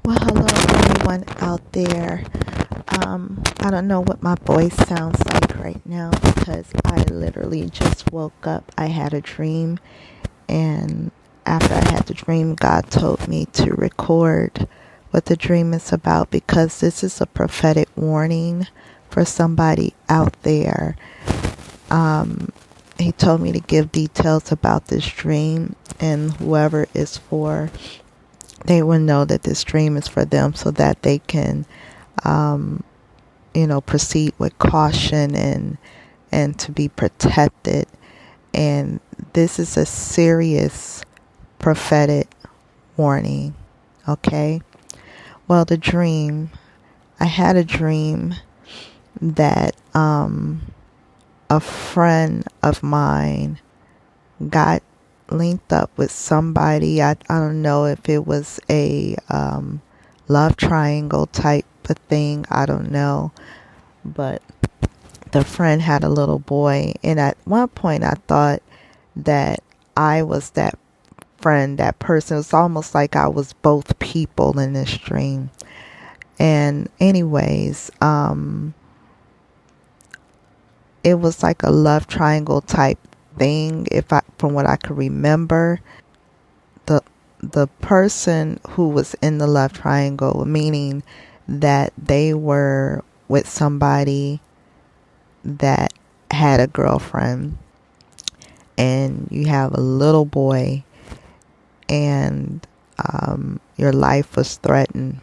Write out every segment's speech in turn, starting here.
Well, hello everyone out there. I don't know what my voice sounds like right now because I literally just woke up. I had a dream, and after I had the dream, God told me to record what the dream is about because this is a prophetic warning for somebody out there. He told me to give details about this dream, and whoever it's for, they will know that this dream is for them so that they can proceed with caution and to be protected. And this is a serious prophetic warning. Okay. Well, I had a dream that a friend of mine got linked up with somebody. I don't know if it was a love triangle type of thing. I don't know. But the friend had a little boy, and at one point I thought that I was that friend, that person. It was almost like I was both people in this dream. And anyways, it was like a love triangle type thing, from what I could remember. The person who was in the love triangle, meaning that they were with somebody that had a girlfriend, and you have a little boy, and your life was threatened.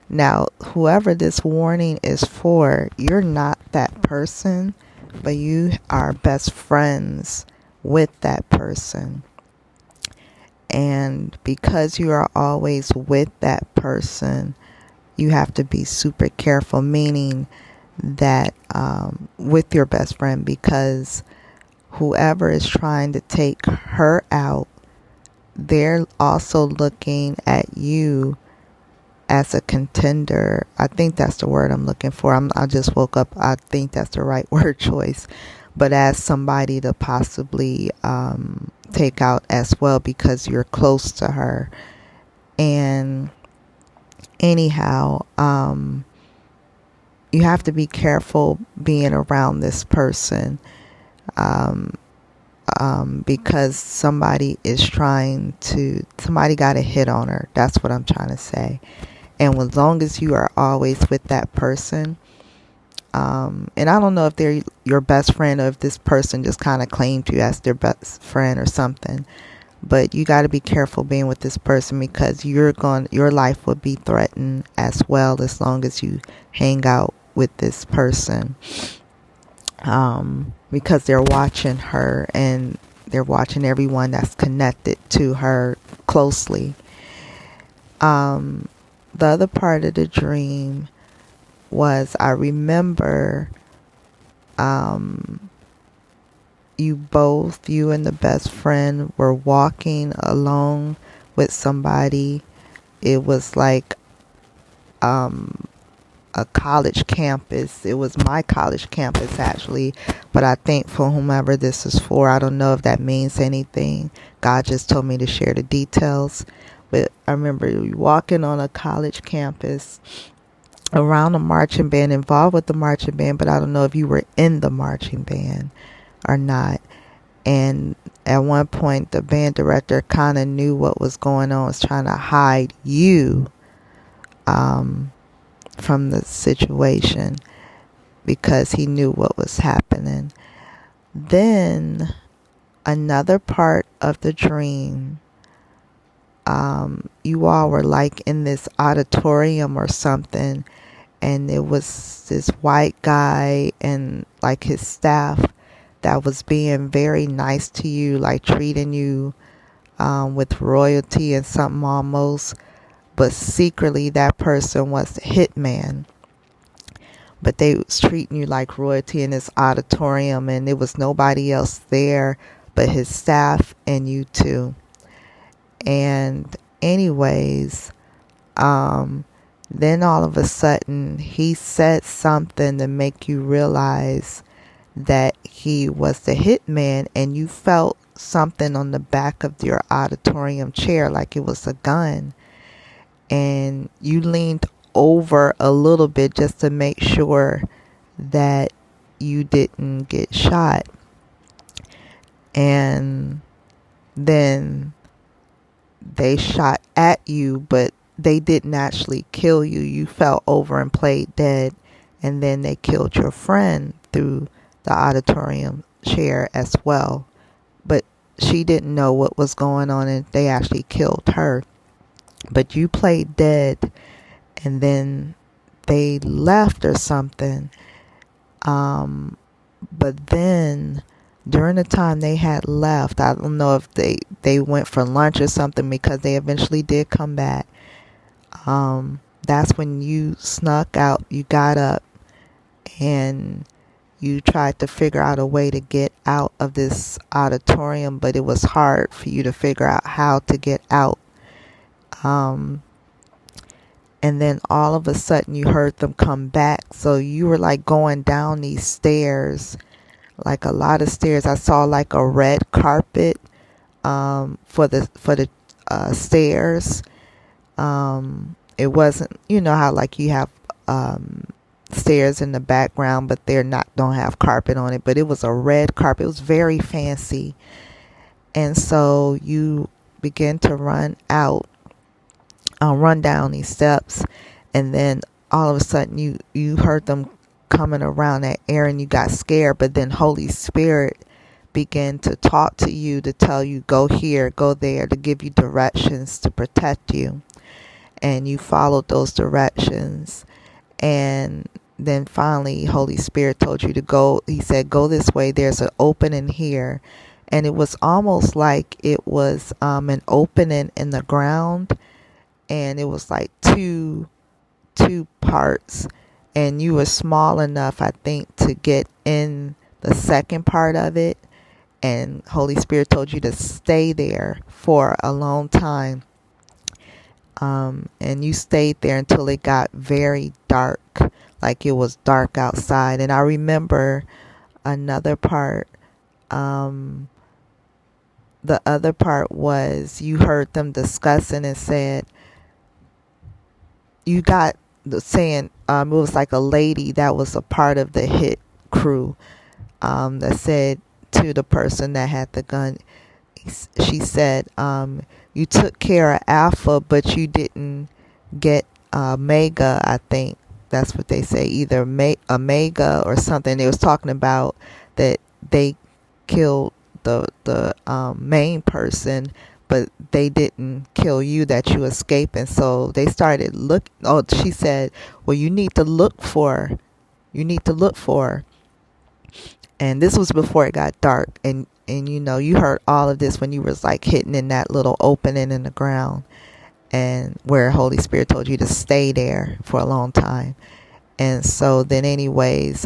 Now, whoever this warning is for, you're not that person, but you are best friends with that person. And because you are always with that person, you have to be super careful, meaning that with your best friend, because whoever is trying to take her out, they're also looking at you as a contender. I think that's the word I'm looking for. I just woke up. I think that's the right word choice. But as somebody to possibly take out as well, because you're close to her. And anyhow, you have to be careful being around this person, because somebody got a hit on her. That's what I'm trying to say. And as long as you are always with that person, and I don't know if they're your best friend or if this person just kind of claimed you as their best friend or something, but you got to be careful being with this person, because your life will be threatened as well as long as you hang out with this person, because they're watching her and they're watching everyone that's connected to her closely. The other part of the dream was, I remember you and the best friend were walking along with somebody. It was like a college campus. It was my college campus, actually, but I think for whomever this is for, I don't know if that means anything. God just told me to share the details. But I remember walking on a college campus around a marching band, involved with the marching band, but I don't know if you were in the marching band or not. And at one point, the band director kind of knew what was going on, was trying to hide you from the situation, because he knew what was happening. Then another part of the dream, you all were like in this auditorium or something, and it was this white guy and like his staff that was being very nice to you, like treating you with royalty and something almost, but secretly that person was the hitman. But they was treating you like royalty in this auditorium, and there was nobody else there but his staff and you two. And anyways, then all of a sudden he said something to make you realize that he was the hitman, and you felt something on the back of your auditorium chair like it was a gun. and you leaned over a little bit just to make sure that you didn't get shot. And then they shot at you, but they didn't actually kill you. You fell over and played dead, and then they killed your friend through the auditorium chair as well. But she didn't know what was going on, and they actually killed her. But you played dead, and then they left or something. But then during the time they had left, I don't know if they went for lunch or something, because they eventually did come back. That's when you snuck out. You got up and you tried to figure out a way to get out of this auditorium, but it was hard for you to figure out how to get out. And then all of a sudden you heard them come back. So you were like going down these stairs, like a lot of stairs. I saw like a red carpet for the stairs. It wasn't, you know how like you have stairs in the background, but don't have carpet on it. But it was a red carpet. It was very fancy. And so you begin to run down these steps, and then all of a sudden you heard them coming around that area, and you got scared. But then Holy Spirit began to talk to you, to tell you, go here, go there, to give you directions to protect you. And you followed those directions. And then finally Holy Spirit told you to go. He said, go this way, there's an opening here. And it was almost like it was an opening in the ground, and it was like two parts, and you were small enough, I think, to get in the second part of it. And Holy Spirit told you to stay there for a long time. And you stayed there until it got very dark, like it was dark outside. And I remember another part. The other part was you heard them discussing and said, you got the saying, it was like a lady that was a part of the hit crew, that said to the person that had the gun, she said, you took care of Alpha, but you didn't get Mega. I think that's what they say, either Omega or something. They was talking about that they killed the main person, but they didn't kill you, that you escaped. And so they started she said, well, you need to look for. And this was before it got dark. And you heard all of this when you was like hitting in that little opening in the ground, and where Holy Spirit told you to stay there for a long time. And so then anyways,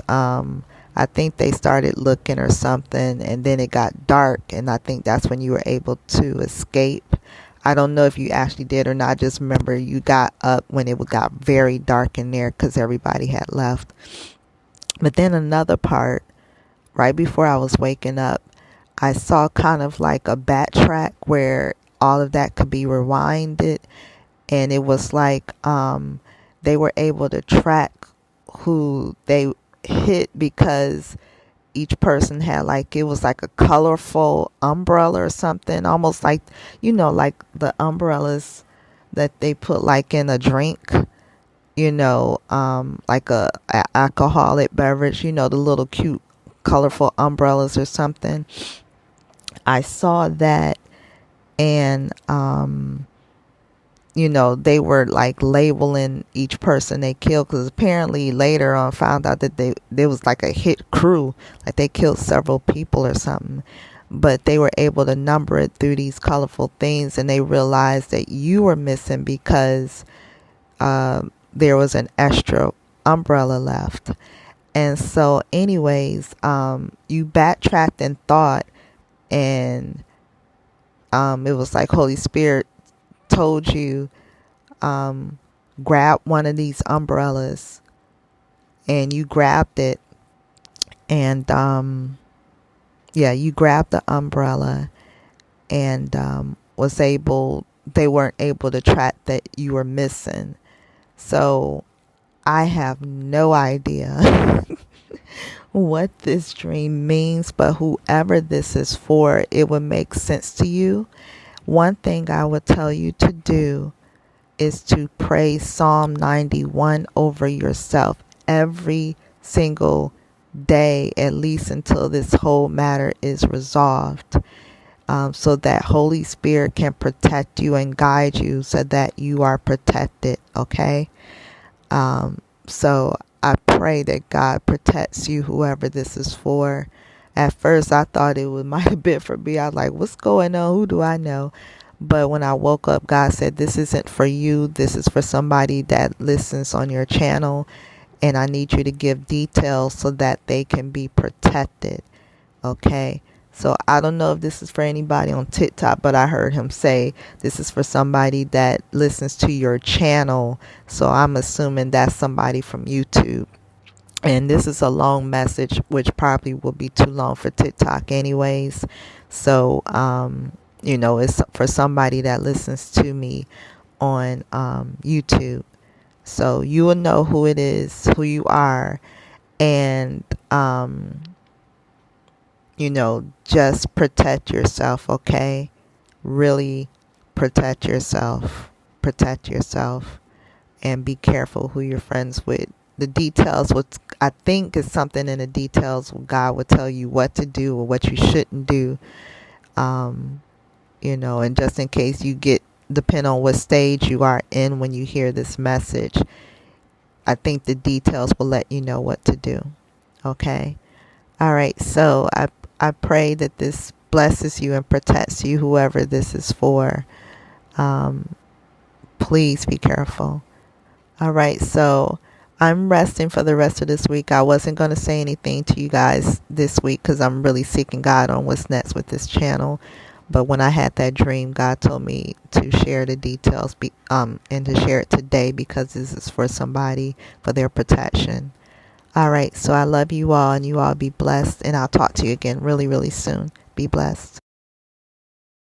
I think they started looking or something, and then it got dark, and I think that's when you were able to escape. I don't know if you actually did or not. I just remember you got up when it got very dark in there, because everybody had left. But then another part, right before I was waking up, I saw kind of like a backtrack where all of that could be rewinded, and it was like they were able to track who they hit, because each person had it was like a colorful umbrella or something, almost like like the umbrellas that they put like in a drink, like a alcoholic beverage, the little cute colorful umbrellas or something. I saw that, and they were like labeling each person they killed, because apparently later on found out that there was like a hit crew, like they killed several people or something. But they were able to number it through these colorful things, and they realized that you were missing because there was an extra umbrella left. And so anyways, you backtracked and thought, and it was like Holy Spirit told you, grab one of these umbrellas, and you grabbed it, and you grabbed the umbrella, and was able they weren't able to track that you were missing. So I have no idea what this dream means, but whoever this is for, it would make sense to you. One thing I would tell you to do is to pray Psalm 91 over yourself every single day, at least until this whole matter is resolved, so that Holy Spirit can protect you and guide you so that you are protected, okay? So I pray that God protects you, whoever this is for. At first, I thought might have been for me. I was like, what's going on? Who do I know? But when I woke up, God said, this isn't for you. This is for somebody that listens on your channel. And I need you to give details so that they can be protected. Okay? So I don't know if this is for anybody on TikTok, but I heard him say this is for somebody that listens to your channel. So I'm assuming that's somebody from YouTube. And this is a long message, which probably will be too long for TikTok anyways. So, it's for somebody that listens to me on YouTube. So you will know who it is, who you are, and, just protect yourself, okay? Really protect yourself. Protect yourself. And be careful who you're friends with. The details, what I think is something in the details, God will tell you what to do or what you shouldn't do. And just in case you depend on what stage you are in when you hear this message, I think the details will let you know what to do. Okay? All right, so I pray that this blesses you and protects you, whoever this is for. Please be careful. All right, so I'm resting for the rest of this week. I wasn't going to say anything to you guys this week because I'm really seeking God on what's next with this channel. But when I had that dream, God told me to share the details and to share it today because this is for somebody, for their protection. All right, so I love you all, and you all be blessed, and I'll talk to you again really, really soon. Be blessed.